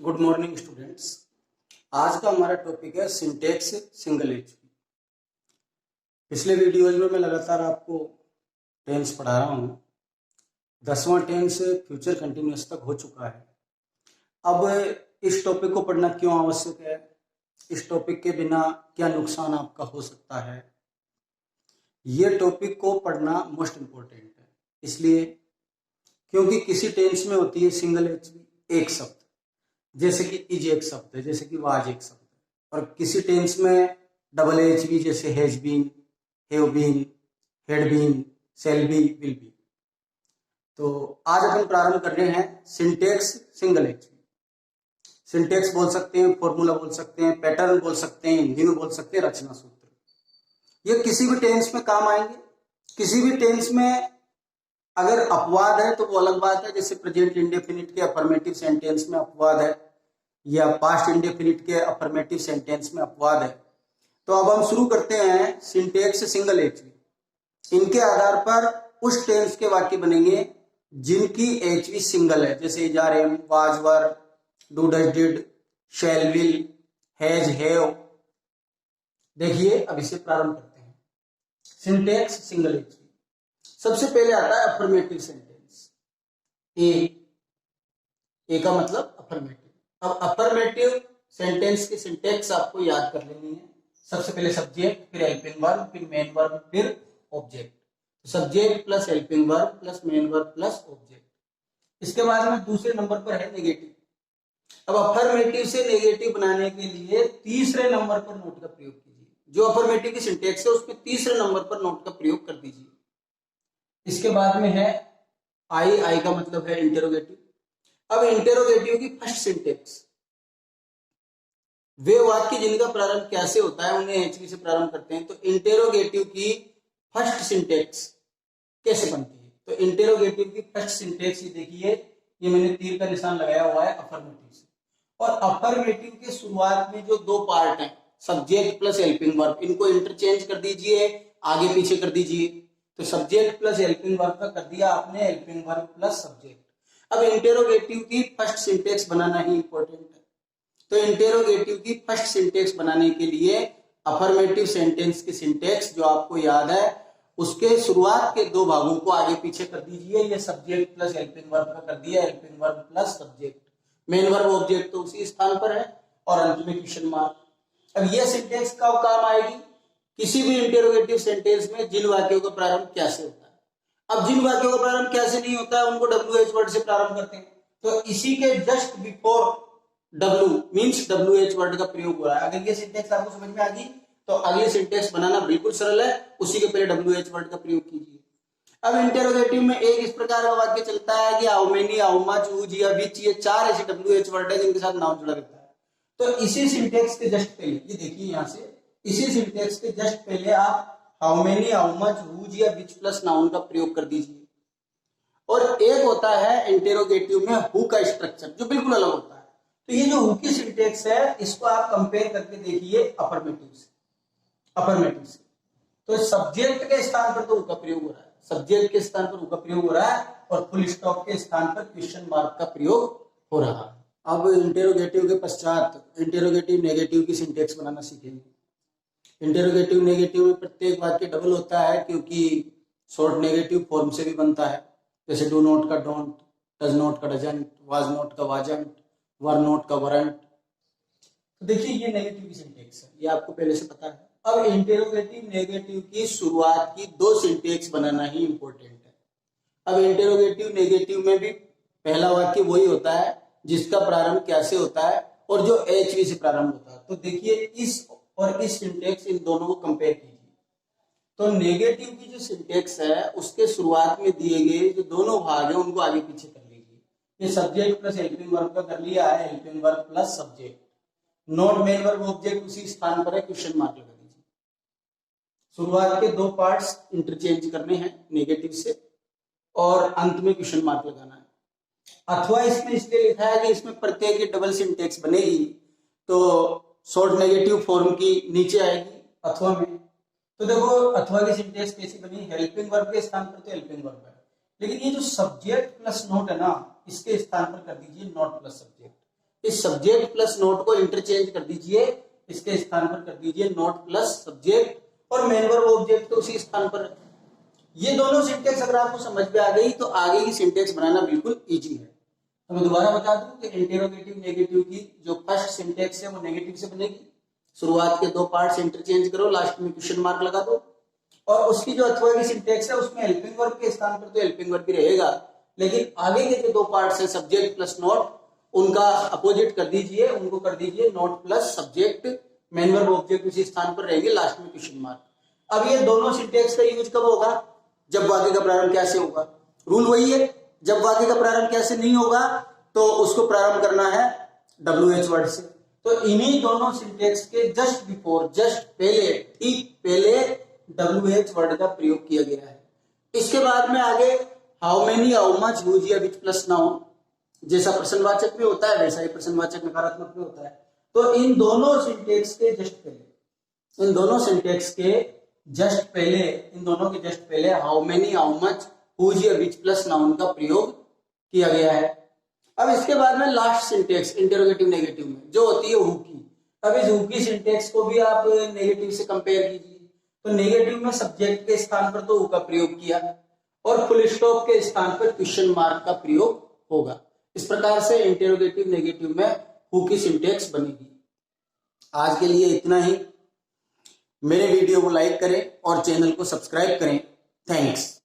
Good morning students. आज का हमारा टॉपिक है सिंटेक्स सिंगल एच। पिछले वीडियोज में मैं लगातार आपको टेंस पढ़ा रहा हूँ। 10वां टेंस फ्यूचर कंटिन्यूअस तक हो चुका है। अब इस टॉपिक को पढ़ना क्यों आवश्यक है, इस टॉपिक के बिना क्या नुकसान आपका हो सकता है, ये टॉपिक को पढ़ना मोस्ट इम्पोर्टेंट है। इसलिए क्योंकि किसी टेंस में होती है सिंगल एच एक शब्द, जैसे कि इज एक शब्द है, जैसे कि वाज एक शब्द है, और किसी टेंस में डबल एच भी, जैसे has been, have been, had been, shall be, will be. तो आज अपन प्रारंभ कर रहे हैं सिंटेक्स सिंगल एच। सिंटेक्स बोल सकते हैं, फॉर्मूला बोल सकते हैं, पैटर्न बोल सकते हैं, हिंदी में बोल सकते हैं रचना सूत्र। ये किसी भी टेंस में काम आएंगे। किसी भी टेंस में अगर अपवाद है तो वो अलग बात है, जैसे प्रेजेंट इंडेफिनिट के अफर्मेटिव सेंटेंस में अपवाद है या पास्ट इंडेफिनिट के अफर्मेटिव सेंटेंस में अपवाद है। तो अब हम शुरू करते हैं सिंटेक्स सिंगल एच। इनके आधार पर उस टेंस के वाक्य बनेंगे जिनकी एचवी सिंगल है, जैसे is are am, was were, do does did, shall will, has have. देखिए अब इसे प्रारंभ करते हैं। Syntax single H. सबसे पहले आता है अफर्मेटिव सेंटेंस। ए का मतलब अफर्मेटिव। अब अफर्मेटिव सेंटेंस की सिंटेक्स आपको याद कर लेनी है। सबसे पहले सब्जेक्ट, फिर हेल्पिंग वर्ब, फिर मेन वर्ब, फिर object. Subject plus helping verb plus main verb plus object. इसके बाद में दूसरे नंबर पर है नेगेटिव। अब अफर्मेटिव से नेगेटिव बनाने के लिए तीसरे नंबर पर नोट का प्रयोग कीजिए। जो अफर्मेटिव की सिंटेक्स है उसमें तीसरे नंबर पर नोट का प्रयोग कर दीजिए। इसके बाद में है आई का मतलब है इंटेरोगेटिव। अब इंटेरोगेटिव की फर्स्ट सिंटेक्स, वे वाक्य जिनका प्रारंभ कैसे होता है उन्हें एचवी से प्रारंभ करते हैं। तो इंटेरोगेटिव की फर्स्ट सिंटेक्स कैसे बनती है? तो इंटेरोगेटिव की फर्स्ट सिंटेक्स ये देखिए, ये मैंने तीर का निशान लगाया हुआ है अफर्मेटिव से। और अफर्मेटिव के शुरुआत में जो दो पार्ट हैं, सब्जेक्ट प्लस हेल्पिंग वर्ब, इनको इंटरचेंज कर दीजिए, आगे पीछे कर दीजिए। तो सब्जेक्ट प्लस हेल्पिंग वर्ब का कर दिया आपने हेल्पिंग वर्ब प्लस सब्जेक्ट। अब इंटेरोगेटिव की फर्स्ट सिंटेक्स बनाना ही इंपॉर्टेंट है। तो इंटेरोगेटिव की फर्स्ट सिंटेक्स बनाने के लिए अफर्मेटिव सेंटेंस की सिंटेक्स जो आपको याद है, उसके शुरुआत के दो भागों को आगे पीछे कर दीजिए। ये सब्जेक्ट प्लस हेल्पिंग वर्ब का कर दिया, helping verb plus subject, main verb object तो उसी स्थान पर है, और अंत में क्वेश्चन मार्क। अब ये सिंटेक्स कब काम आएगी? किसी भी इंटेरोगेटिव सेंटेंस में जिन वाक्यों का प्रारंभ कैसे होता है। अब जिन वाक्यों का प्रारंभ कैसे नहीं होता है उनको WH वर्ड से प्रारंभ करते हैं। तो इसी के just before W means WH word का प्रयोग हो रहा है। अगर ये सिंटेक्स आपको समझ में आ गई तो अगली सिंटेक्स बनाना बिल्कुल सरल है, उसी के पहले WH वर्ड का प्रयोग कीजिए। अब इंटेरोगेटिव में एक इस प्रकार का वाक्य चलता है कि how many, how much, whose या व्हिच, ये चार ऐसे WH वर्ड है जिनके साथ नाउन जुड़ा रहता है। तो इसी सिंटेक्स के जस्ट पहले, ये देखिए यहां से, इसी सिंटेक्स के जस्ट पहले आप how many, how much, whose या व्हिच प्लस नाउन का प्रयोग कर दीजिए। और एक होता है इंटेरोगेटिव में हु का स्ट्रक्चर, जो बिल्कुल अलग होता है। तो ये जो हु की सिंटेक्स है इसको आप कंपेयर करके देखिए अफर्मेटिव से। अफर्मेटिव से तो सब्जेक्ट के स्थान पर तो हु का प्रयोग हो रहा है, सब्जेक्ट के स्थान पर हु का प्रयोग हो रहा है, और फुल स्टॉप के स्थान पर क्वेश्चन मार्क का प्रयोग हो रहा है। अब इंटेरोगेटिव के पश्चात इंटेरोगेटिव नेगेटिव की सिंटेक्स बनाना सीखेंगे। इंटेरोगेटिव नेगेटिव में प्रत्येक वाक्य डबल होता है, क्योंकि शॉर्ट नेगेटिव फॉर्म से भी बनता है, जैसे डू नॉट का डोंट, डज नॉट का डजंट, वाज नॉट का वाजंट, वर नॉट का वरंट। तो देखिए ये नेगेटिव की सिंटेक्स है, ये आपको पहले से पता है। अब इंटेरोगेटिव नेगेटिव की शुरुआत की दो सिंटेक्स बनाना ही इंपॉर्टेंट है। अब इंटेरोगेटिव नेगेटिव में भी पहला वाक्य वही होता है जिसका प्रारंभ कैसे होता है और जो एचवी से प्रारंभ होता है। तो देखिए इस और इस सिंटेक्स, इन दोनों को कंपेयर कीजिए। तो नेगेटिव की जो सिंटेक्स है उसके शुरुआत में दिए गए जो दोनों भाग है उनको आगे पीछे कर लीजिए। ये सब्जेक्ट प्लस हेल्पिंग वर्ब का कर लिया है, helping verb plus subject, not main verb object उसी स्थान पर है, क्वेश्चन मार्क लगा दीजिए। शुरुआत के दो पार्ट्स इंटरचेंज करने हैं नेगेटिव से, और अंत में क्वेश्चन मार्क लगाना है। अथवा इसमें इसलिए लिखा है कि इसमें प्रत्येक की डबल सिंटेक्स बनेगी, तो शॉर्ट नेगेटिव फॉर्म की नीचे आएगी अथवा में। तो देखो अथवा की सिंटेक्स कैसी बनी, हेल्पिंग वर्ब के स्थान पर तो हेल्पिंग वर्ब है, लेकिन ये जो सब्जेक्ट प्लस नॉट है ना, इसके स्थान पर कर दीजिए नॉट प्लस सब्जेक्ट। इस सब्जेक्ट प्लस नोट को इंटरचेंज कर दीजिए, इसके स्थान पर कर दीजिए नोट प्लस सब्जेक्ट, और मेन वर्ब ऑब्जेक्ट तो उसी स्थान पर। ये दोनों सिंटेक्स अगर आपको समझ में आ गई तो आगे की सिंटेक्स बनाना बिल्कुल इजी है। तो मैं दोबारा बता दूं कि इंटेरोगेटिव नेगेटिव की जो फर्स्ट सिंटेक्स है वो नेगेटिव से बनेगी। शुरुआत के दो पार्ट्स इंटरचेंज करो, लास्ट में क्वेश्चन मार्क लगा दो, और उसकी जो अथवा की सिंटेक्स है उसमें हेल्पिंग वर्ब के स्थान पर तो हेल्पिंग वर्ब भी रहेगा, लेकिन आगे के जो दो पार्ट्स है सब्जेक्ट प्लस नोट, उनका अपोजिट कर दीजिए, उनको कर दीजिए note plus subject, main verb object उसी स्थान पर रहेंगे, लास्ट में क्वेश्चन मार्क। अब ये दोनों सिंटेक्स का यूज कब होगा? जब वाक्य का प्रारंभ कैसे होगा। रूल वही है, जब वाक्य का प्रारंभ कैसे नहीं होगा तो उसको प्रारंभ करना है WH वर्ड से। तो इन्हीं दोनों सिंटेक्स के जस्ट बिफोर, जस्ट पहले, ठीक पहले WH वर्ड का प्रयोग किया गया है। इसके बाद में आगे how many, how much, whose या विच प्लस नाउन, जैसा प्रश्नवाचक में होता है वैसा ही प्रश्नवाचक नकारात्मक में होता है। तो इन दोनों सिंटेक्स के जस्ट पहले, इन दोनों सिंटेक्स के जस्ट पहले, इन दोनों के जस्ट पहले how many, how much, whose या विच प्लस नाउन का प्रयोग किया गया है। अब इसके बाद में लास्ट सिंटेक्स इंटेरोगेटिव नेगेटिव में जो होती है हु की। अब इस हु की सिंटेक्स को भी आप नेगेटिव से कंपेयर कीजिए। तो नेगेटिव में सब्जेक्ट के स्थान पर तो हु का प्रयोग किया और फुल स्टॉप के स्थान पर क्वेश्चन मार्क का प्रयोग होगा। इस प्रकार से इंटेरोगेटिव नेगेटिव में हु की सिंटेक्स बनेगी। आज के लिए इतना ही। मेरे वीडियो को लाइक करें और चैनल को सब्सक्राइब करें। थैंक्स।